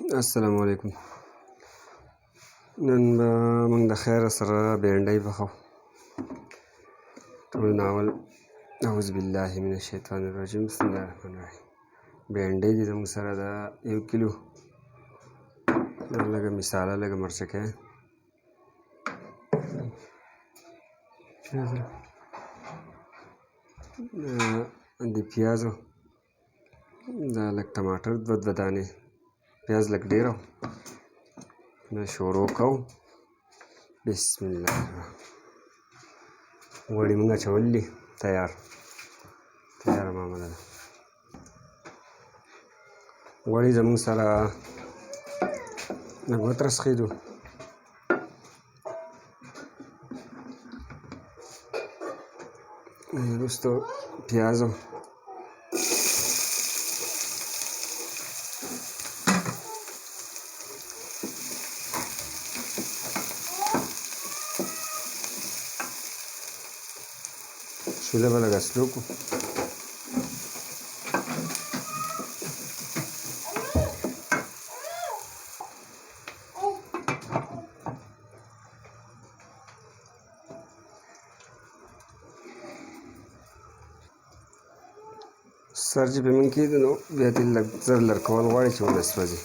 السلام علیکم. نن به موږ د خیر سره بینډۍ پخو. ټول ناول اعوذ بالله من الشیطان الرجیم. بسم الله الرحمن الرحیم. بینډۍ دي زموږ سره د 1 کیلو. لږه مساله، لږه مرچکۍ، د پیازو، دا لږ ټماټر، دوه دانې پیاز، لږ ډېر دا شروع کوو. بسم الله الرحمن. غوړي موږ اچولي دي. تیاره معامله ده. غوړي زموږ سره لږ وترسخېدو. وروسته پیازو، شوله به لږه سلو کړو. سر چې پې مونږ کېږدو نو بیا ترې لږ زر لر کول غواړي چې ونه سوځي.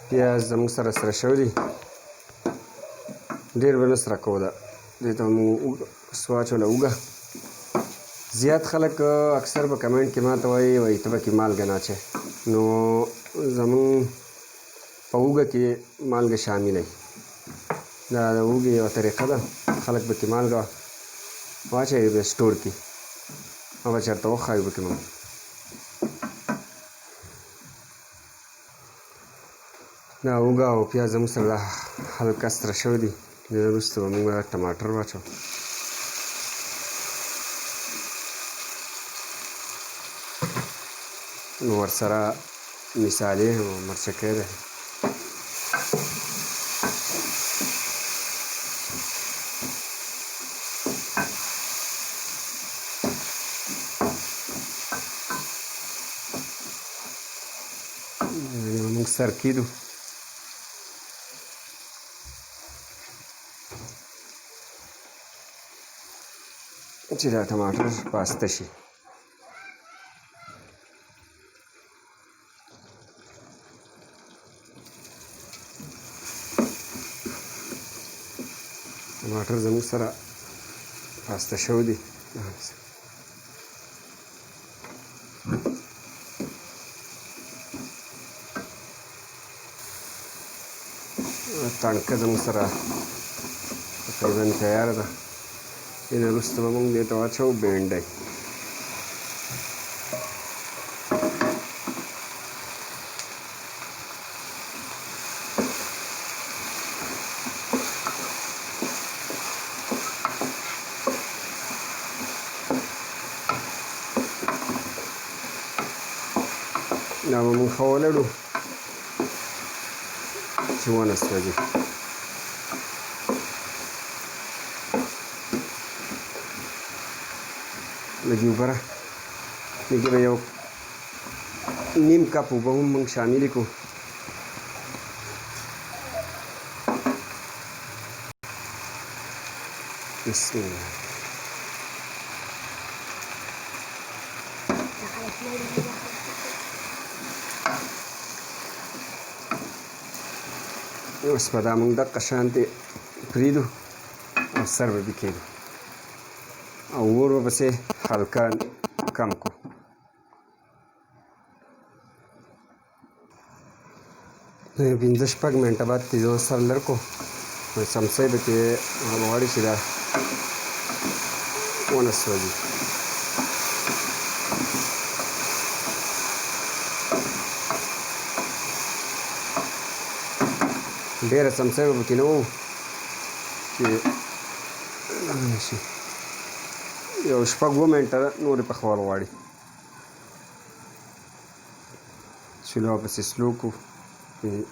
پیاز زموږ سره سره شوي دي. ډېر به نه سره کوو. دې ته مو واچوله اوږه. زیات خلک اکثر په کمنټ کې ماته وایي ته پکې مالګه نه اچوې. نو زموږ په اوږه کې مالګه شامله وي. دا د اوږې یوه طریقه ده. خلک پکې مالګه واچوي، بیا سټور کړي او به چېرته وښایو پکې موږ. دا اوږه او پیاز زموږ سره دا هلکه سره شوي دي. د دې وروسته به موږ ټماټر واچوو. نو ورسره مسالې او مرچکۍ ده. موږ سر کېدو. چې دا ټماټر پاسته شي. ټماټر زموږ سره پاسته شوي دي. تڼکه زموږ سره تقریبا تیاره ده. دې نه وروسته به موږ دې ته واچوو بینډۍ. دا به موږ ښه ولړو چې ونه سوځي. لږې اوبه لږې به یو نیم کپ اوبه هم موږ شاملې کړو. بسم الله. اوس به دا موږ دقه شانتې پرېږدو او سر به بې کېږدو او اور به پسې هلکه کم کړو. د 5-6 منټه بعد تیزو سر لر کړو. څمڅۍ به ترې غواړي چې دا ونه سوځي. ډېره څمڅۍ به پکې نه وو چې شي. یو 6-7 منټه نورې پخول غواړي. چولو پسې سلو کړو.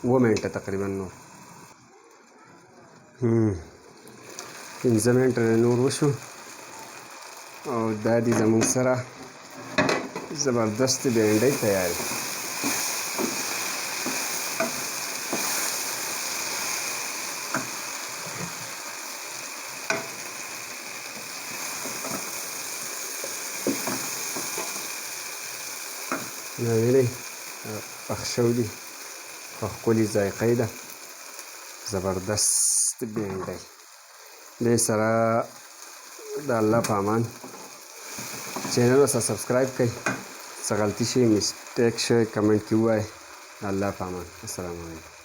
7 منټه تقریبا نور. 15 منټه نور وشو. او دا دي زموږ سره زبردست بېنډۍ تیار دي. نو وینئ پخ شوي دي په ښکلي ذایقه یې ده زبردست بېنډۍ. دې سره د الله په امان چینل ورسره سبسکرایب کړئ. څه غلطي شوي مسټیک شوی کمنټ کې ووایئ. د الله په امان. السلام علیکم.